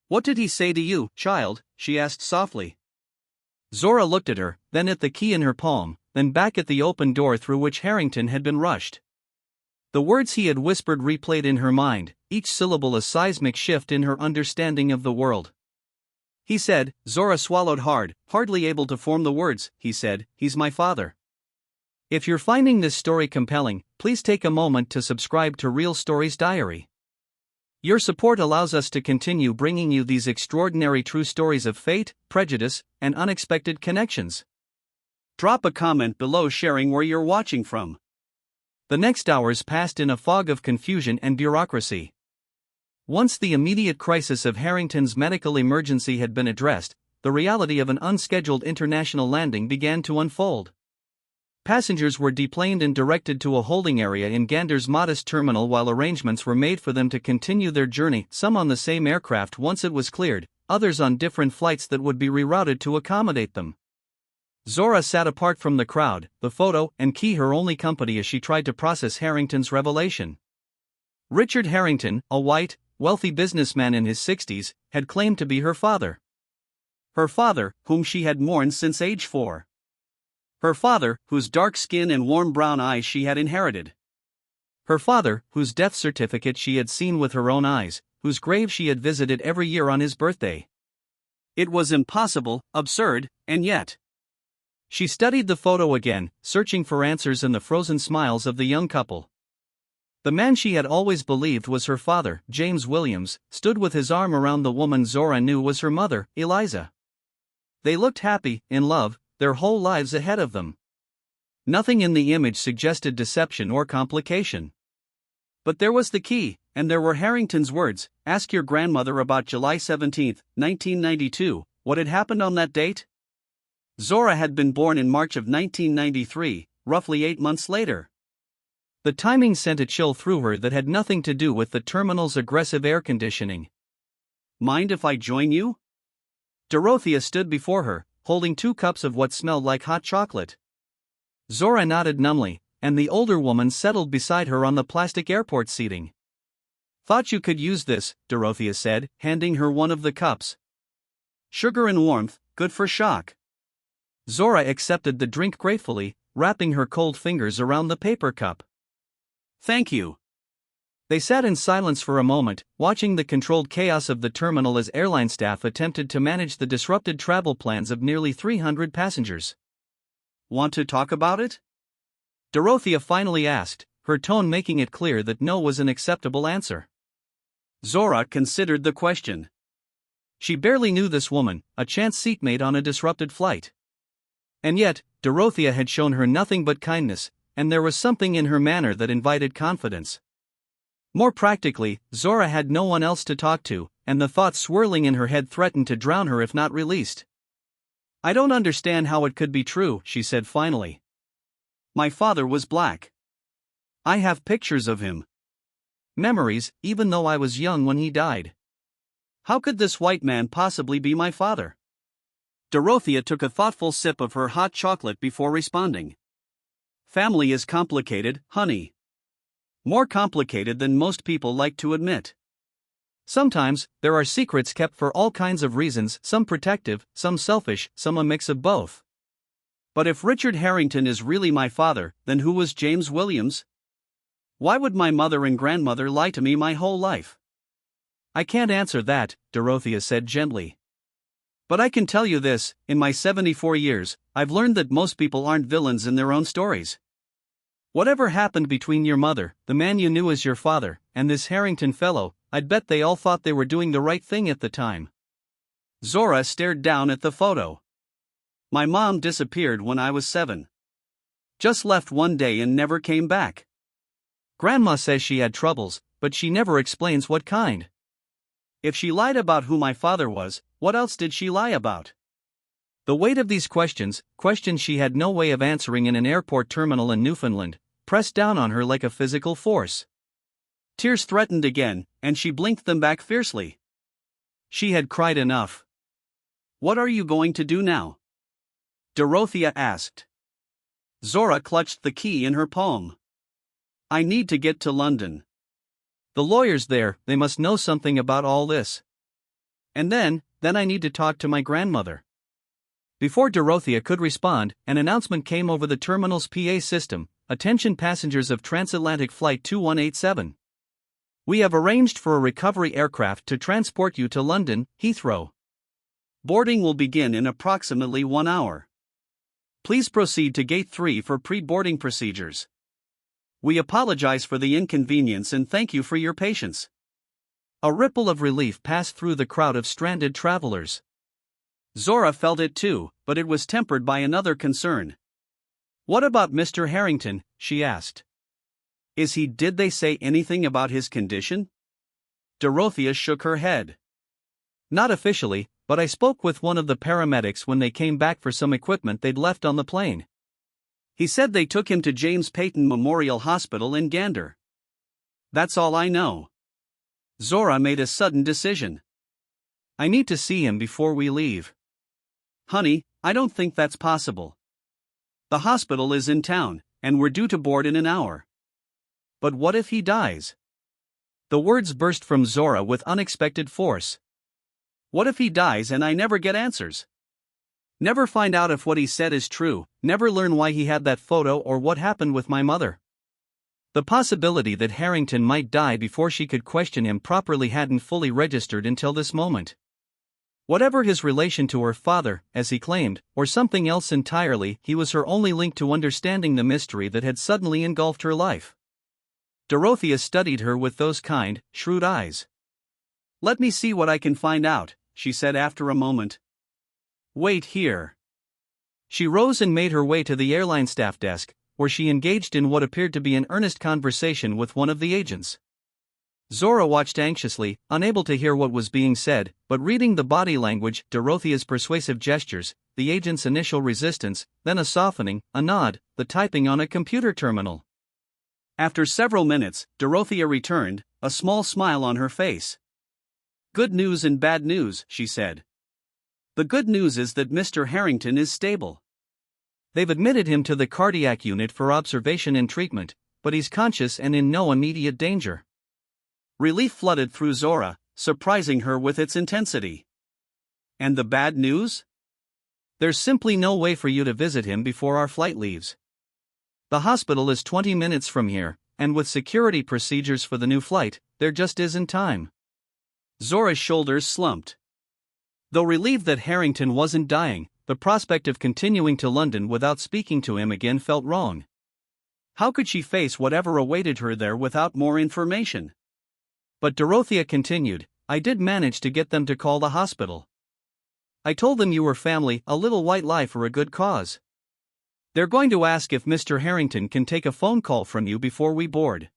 What did he say to you, child? She asked softly. Zora looked at her, then at the key in her palm, then back at the open door through which Harrington had been rushed. The words he had whispered replayed in her mind, each syllable a seismic shift in her understanding of the world. He said, Zora swallowed hard, hardly able to form the words. He said, he's my father. If you're finding this story compelling, please take a moment to subscribe to Real Stories Diary. Your support allows us to continue bringing you these extraordinary true stories of fate, prejudice, and unexpected connections. Drop a comment below sharing where you're watching from. The next hours passed in a fog of confusion and bureaucracy. Once the immediate crisis of Harrington's medical emergency had been addressed, the reality of an unscheduled international landing began to unfold. Passengers were deplaned and directed to a holding area in Gander's modest terminal while arrangements were made for them to continue their journey, some on the same aircraft once it was cleared, others on different flights that would be rerouted to accommodate them. Zora sat apart from the crowd, the photo and key her only company as she tried to process Harrington's revelation. Richard Harrington, a white, wealthy businessman in his 60s, had claimed to be her father. Her father, whom she had mourned since age 4. Her father, whose dark skin and warm brown eyes she had inherited. Her father, whose death certificate she had seen with her own eyes, whose grave she had visited every year on his birthday. It was impossible, absurd, and yet. She studied the photo again, searching for answers in the frozen smiles of the young couple. The man she had always believed was her father, James Williams, stood with his arm around the woman Zora knew was her mother, Eliza. They looked happy, in love, their whole lives ahead of them. Nothing in the image suggested deception or complication. But there was the key, and there were Harrington's words, ask your grandmother about July 17, 1992, what had happened on that date? Zora had been born in March of 1993, roughly 8 months later. The timing sent a chill through her that had nothing to do with the terminal's aggressive air conditioning. Mind if I join you? Dorothea stood before her, holding 2 cups of what smelled like hot chocolate. Zora nodded numbly, and the older woman settled beside her on the plastic airport seating. Thought you could use this, Dorothea said, handing her one of the cups. Sugar and warmth, good for shock. Zora accepted the drink gratefully, wrapping her cold fingers around the paper cup. Thank you. They sat in silence for a moment, watching the controlled chaos of the terminal as airline staff attempted to manage the disrupted travel plans of nearly 300 passengers. Want to talk about it? Dorothea finally asked, her tone making it clear that no was an acceptable answer. Zora considered the question. She barely knew this woman, a chance seatmate on a disrupted flight. And yet, Dorothea had shown her nothing but kindness, and there was something in her manner that invited confidence. More practically, Zora had no one else to talk to, and the thoughts swirling in her head threatened to drown her if not released. I don't understand how it could be true, she said finally.
My father was black. I have pictures of him. Memories, even though I was young when he died. How could this white man possibly be my father? Dorothea took a thoughtful sip of her hot chocolate before responding. Family is complicated, honey. More complicated than most people like to admit. Sometimes, there are secrets kept for all kinds of reasons, some protective, some selfish, some a mix of both. But if Richard Harrington is really my father, then who was James Williams? Why would my mother and grandmother lie to me my whole life? I can't answer that, Dorothea said gently. But I can tell you this, in my 74 years, I've learned that most people aren't villains in their own stories. Whatever happened between your mother, the man you knew as your father, and this Harrington fellow, I'd bet they all thought they were doing the right thing at the time. Zora stared down at the photo. My mom disappeared when I was 7. Just left one day and never came back. Grandma says she had troubles, but she never explains what kind. If she lied about who my father was, what else did she lie about? The weight of these questions she had no way of answering in an airport terminal in Newfoundland, pressed down on her like a physical force. Tears threatened again, and she blinked them back fiercely. She had cried enough. What are you going to do now? Dorothea asked. Zora clutched the key in her palm. I need to get to London. The lawyers there, they must know something about all this. And then I need to talk to my grandmother. Before Dorothea could respond, an announcement came over the terminal's PA system. Attention passengers of transatlantic flight 2187. We have arranged for a recovery aircraft to transport you to London, Heathrow. Boarding will begin in approximately 1 hour. Please proceed to Gate 3 for pre-boarding procedures. We apologize for the inconvenience and thank you for your patience. A ripple of relief passed through the crowd of stranded travelers. Zora felt it too, but it was tempered by another concern. What about Mr. Harrington? She asked. Did they say anything about his condition? Dorothea shook her head. Not officially, but I spoke with one of the paramedics when they came back for some equipment they'd left on the plane. He said they took him to James Peyton Memorial Hospital in Gander. That's all I know. Zora made a sudden decision. I need to see him before we leave. Honey, I don't think that's possible. The hospital is in town, and we're due to board in an hour. But what if he dies? The words burst from Zora with unexpected force. What if he dies and I never get answers? Never find out if what he said is true, never learn why he had that photo or what happened with my mother. The possibility that Harrington might die before she could question him properly hadn't fully registered until this moment. Whatever his relation to her father, as he claimed, or something else entirely, he was her only link to understanding the mystery that had suddenly engulfed her life. Dorothea studied her with those kind, shrewd eyes. Let me see what I can find out, she said after a moment. Wait here. She rose and made her way to the airline staff desk, where she engaged in what appeared to be an earnest conversation with one of the agents. Zora watched anxiously, unable to hear what was being said, but reading the body language, Dorothea's persuasive gestures, the agent's initial resistance, then a softening, a nod, the typing on a computer terminal. After several minutes, Dorothea returned, a small smile on her face. Good news and bad news, she said. The good news is that Mr. Harrington is stable. They've admitted him to the cardiac unit for observation and treatment, but he's conscious and in no immediate danger. Relief flooded through Zora, surprising her with its intensity. And the bad news? There's simply no way for you to visit him before our flight leaves. The hospital is 20 minutes from here, and with security procedures for the new flight, there just isn't time. Zora's shoulders slumped. Though relieved that Harrington wasn't dying, the prospect of continuing to London without speaking to him again felt wrong. How could she face whatever awaited her there without more information? But Dorothea continued, I did manage to get them to call the hospital. I told them you were family, a little white lie for a good cause. They're going to ask if Mr. Harrington can take a phone call from you before we board.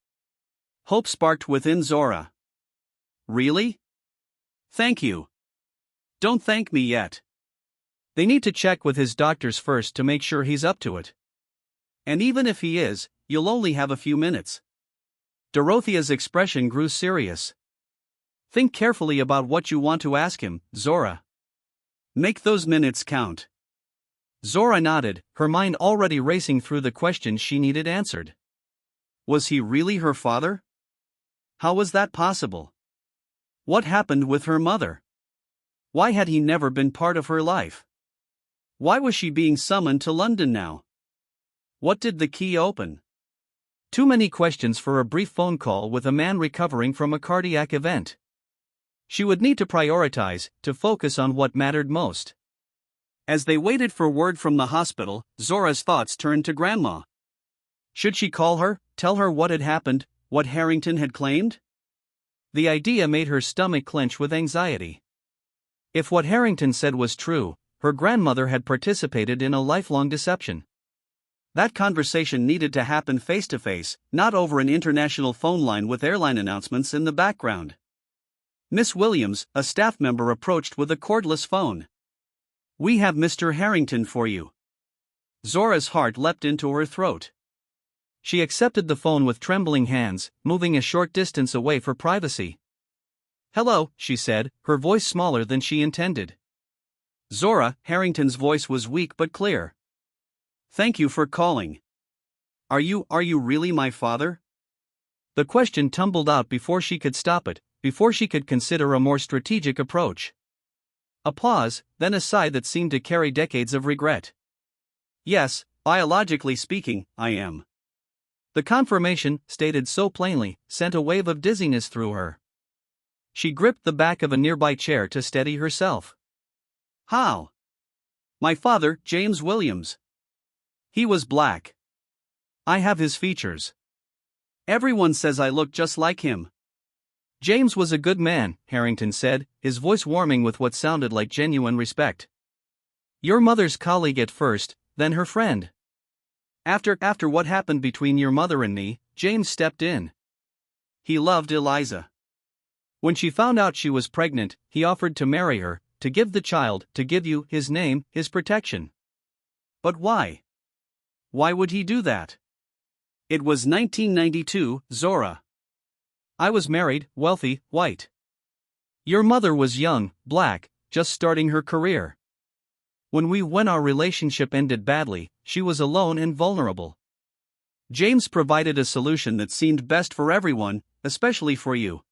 Hope sparked within Zora. Really? Thank you. Don't thank me yet. They need to check with his doctors first to make sure he's up to it. And even if he is, you'll only have a few minutes. Dorothea's expression grew serious. Think carefully about what you want to ask him, Zora. Make those minutes count.
Zora nodded, her mind already racing through the questions she needed answered.
Was he really her father? How was that possible? What happened with her mother? Why had he never been part of her life? Why was she being summoned to London now? What did the key open?
Too many questions for a brief phone call with a man recovering from a cardiac event. She would need to prioritize, to focus on what mattered most.
As they waited for word from the hospital, Zora's thoughts turned to Grandma. Should she call her, tell her what had happened, what Harrington had claimed?
The idea made her stomach clench with anxiety. If what Harrington said was true, her grandmother had participated in a lifelong deception.
That conversation needed to happen face-to-face, not over an international phone line with airline announcements in the background. Miss Williams, a staff member, approached with a cordless phone. "We have Mr. Harrington for you." Zora's heart leapt into her throat.
She accepted the phone with trembling hands, moving a short distance away for privacy.
"Hello," she said, her voice smaller than she intended. Zora, Harrington's voice was weak but clear. "Thank you for calling. Are you really my father?"
The question tumbled out before she could stop it, before she could consider a more strategic approach. A pause, then a sigh that seemed to carry decades of regret.
"Yes, biologically speaking, I am."
The confirmation, stated so plainly, sent a wave of dizziness through her. She gripped the back of a nearby chair to steady herself.
"How?" "My father, James Williams. He was black. I have his features. Everyone says I look just like him."
"James was a good man," Harrington said, his voice warming with what sounded like genuine respect. "Your mother's colleague at first, then her friend.
After what happened between your mother and me, James stepped in. He loved Eliza.
When she found out she was pregnant, he offered to marry her, to give the child, to give you his name, his protection."
"But why? Why would he do that?" "It was 1992, Zora. I was married, wealthy, white.
Your mother was young, black, just starting her career. When our relationship ended badly, she was alone and vulnerable.
James provided a solution that seemed best for everyone, especially for you."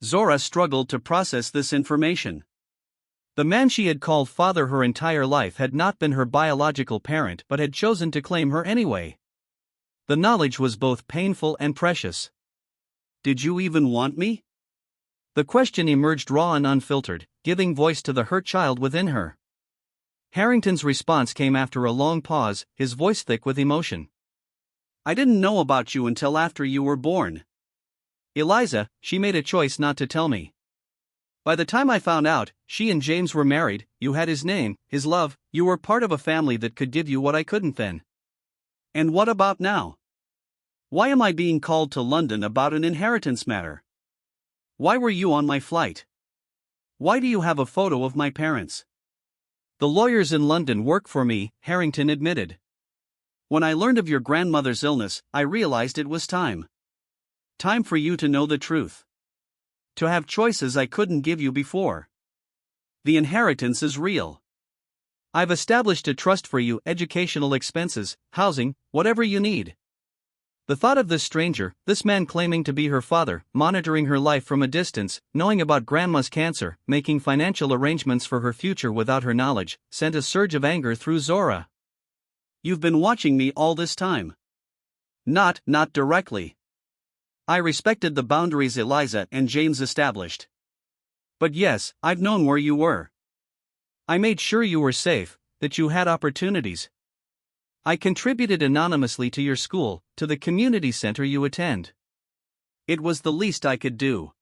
Zora struggled to process this information.
The man she had called father her entire life had not been her biological parent but had chosen to claim her anyway. The knowledge was both painful and precious.
"Did you even want me?"
The question emerged raw and unfiltered, giving voice to the hurt child within her. Harrington's response came after a long pause, his voice thick with emotion.
"I didn't know about you until after you were born. Eliza, she made a choice not to tell me. By the time I found out, she and James were married, you had his name, his love, you were part of a family that could give you what I couldn't then. And what about now? Why am I being called to London about an inheritance matter? Why were you on my flight? Why do you have a photo of my parents?"
"The lawyers in London work for me," Harrington admitted.
"When I learned of your grandmother's illness, I realized it was time. Time for you to know the truth. To have choices I couldn't give you before. The inheritance is real.
I've established a trust for you, educational expenses, housing, whatever you need." The thought of this stranger, this man claiming to be her father, monitoring her life from a distance, knowing about grandma's cancer, making financial arrangements for her future without her knowledge, sent a surge of anger through Zora.
"You've been watching me all this time." Not directly. I respected the boundaries Eliza and James established. But yes, I've known where you were.
I made sure you were safe, that you had opportunities. I contributed anonymously to your school, to the community center you attend.
It was the least I could do.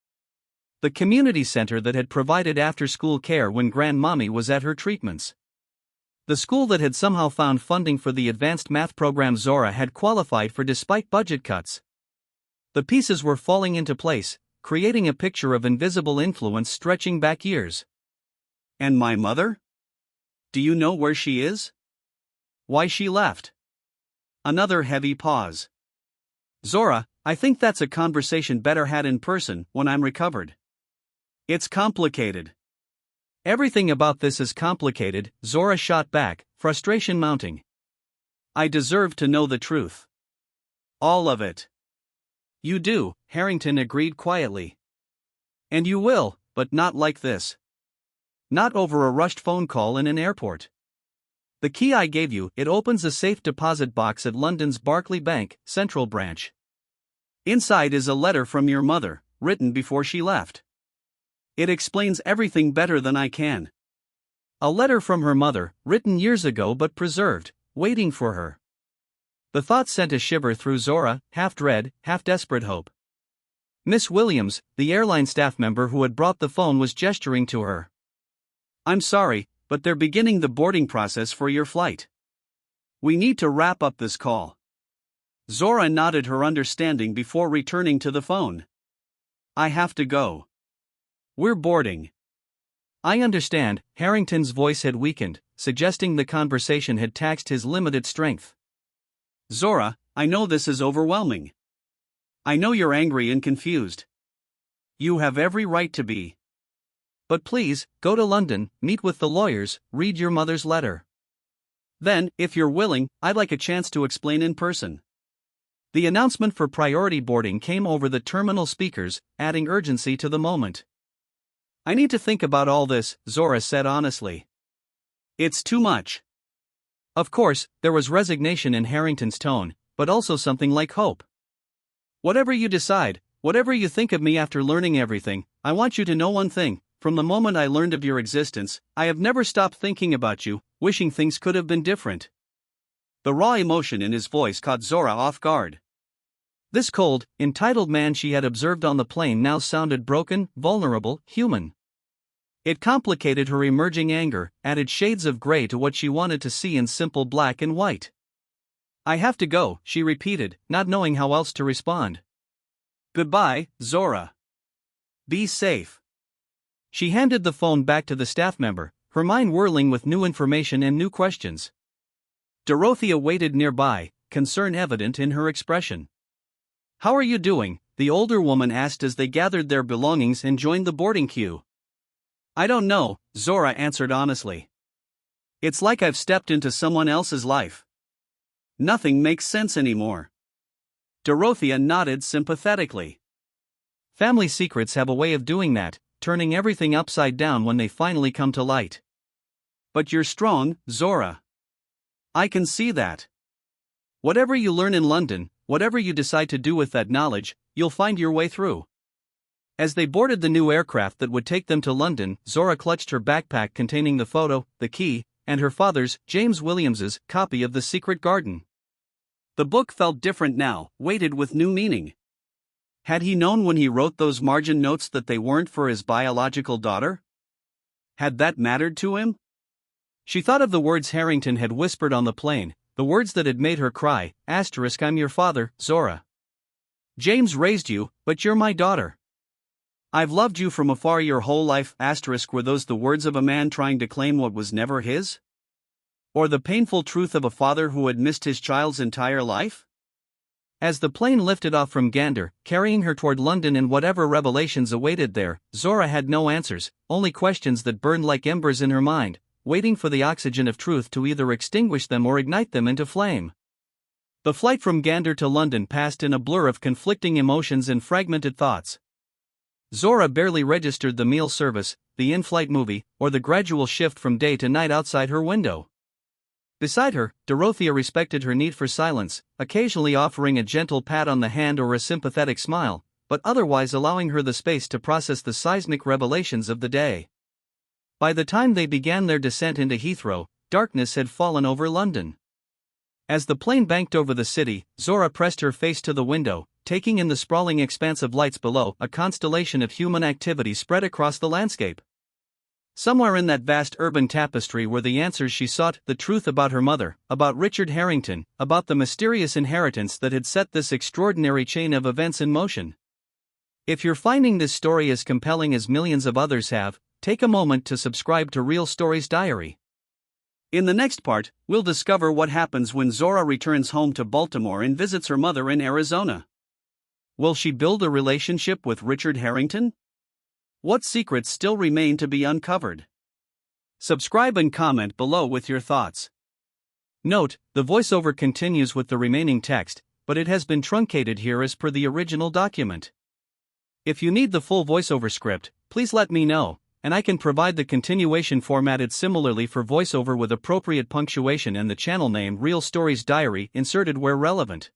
The community center that had provided after-school care when Grandmommy was at her treatments. The school that had somehow found funding for the advanced math program Zora had qualified for despite budget cuts. The pieces were falling into place, creating a picture of invisible influence stretching back years.
And my mother? Do you know where she is? Why she left? Another heavy pause. Zora, I think that's a conversation better had in person when I'm recovered. It's complicated.
Everything about this is complicated, Zora shot back, frustration mounting.
I deserve to know the truth. All of it.
You do, Harrington agreed quietly.
And you will, but not like this.
Not over a rushed phone call in an airport. The key I gave you, it opens a safe deposit box at London's Barclay Bank, Central Branch.
Inside is a letter from your mother, written before she left. It explains everything better than I can.
A letter from her mother, written years ago but preserved, waiting for her. The thought sent a shiver through Zora, half dread, half desperate hope. Miss Williams, the airline staff member who had brought the phone, was gesturing to her.
I'm sorry, but they're beginning the boarding process for your flight. We need to wrap up this call. Zora nodded her understanding before returning to the phone. I have to go. We're boarding.
I understand, Harrington's voice had weakened, suggesting the conversation had taxed his limited strength.
Zora, I know this is overwhelming. I know you're angry and confused. You have every right to be.
But please, go to London, meet with the lawyers, read your mother's letter.
Then, if you're willing, I'd like a chance to explain in person.
The announcement for priority boarding came over the terminal speakers, adding urgency to the moment.
I need to think about all this, Zora said honestly. It's too much.
Of course, there was resignation in Harrington's tone, but also something like hope.
Whatever you decide, whatever you think of me after learning everything, I want you to know one thing. From the moment I learned of your existence, I have never stopped thinking about you, wishing things could have been different. The raw emotion in his voice caught Zora off guard.
This cold, entitled man she had observed on the plane now sounded broken, vulnerable, human. It complicated her emerging anger, added shades of gray to what she wanted to see in simple black and white.
I have to go, she repeated, not knowing how else to respond. Goodbye, Zora. Be safe.
She handed the phone back to the staff member, her mind whirling with new information and new questions. Dorothea waited nearby, concern evident in her expression.
How are you doing? The older woman asked as they gathered their belongings and joined the boarding queue. I don't know, Zora answered honestly. It's like I've stepped into someone else's life. Nothing makes sense anymore. Dorothea nodded sympathetically.
Family secrets have a way of doing that, turning everything upside down when they finally come to light.
But you're strong, Zora. I can see that. Whatever you learn in London, whatever you decide to do with that knowledge, you'll find your way through.
As they boarded the new aircraft that would take them to London, Zora clutched her backpack containing the photo, the key, and her father's, James Williams's, copy of The Secret Garden.
The book felt different now, weighted with new meaning. Had he known when he wrote those margin notes that they weren't for his biological daughter? Had that mattered to him?
She thought of the words Harrington had whispered on the plane, the words that had made her cry, "I'm your father, Zora. James raised you, but you're my daughter.
I've loved you from afar your whole life, were those the words of a man trying to claim what was never his? Or the painful truth of a father who had missed his child's entire life?
As the plane lifted off from Gander, carrying her toward London and whatever revelations awaited there, Zora had no answers, only questions that burned like embers in her mind, waiting for the oxygen of truth to either extinguish them or ignite them into flame. The flight from Gander to London passed in a blur of conflicting emotions and fragmented thoughts. Zora barely registered the meal service, the in-flight movie, or the gradual shift from day to night outside her window. Beside her, Dorothea respected her need for silence, occasionally offering a gentle pat on the hand or a sympathetic smile, but otherwise allowing her the space to process the seismic revelations of the day. By the time they began their descent into Heathrow, darkness had fallen over London. As the plane banked over the city, Zora pressed her face to the window, taking in the sprawling expanse of lights below. A constellation of human activity spread across the landscape. Somewhere in that vast urban tapestry were the answers she sought, the truth about her mother, about Richard Harrington, about the mysterious inheritance that had set this extraordinary chain of events in motion. If you're finding this story as compelling as millions of others have, take a moment to subscribe to Real Stories Diary. In the next part, we'll discover what happens when Zora returns home to Baltimore and visits her mother in Arizona. Will she build a relationship with Richard Harrington? What secrets still remain to be uncovered? Subscribe and comment below with your thoughts. Note, the voiceover continues with the remaining text, but it has been truncated here as per the original document. If you need the full voiceover script, please let me know, and I can provide the continuation formatted similarly for voiceover with appropriate punctuation and the channel name Real Stories Diary inserted where relevant.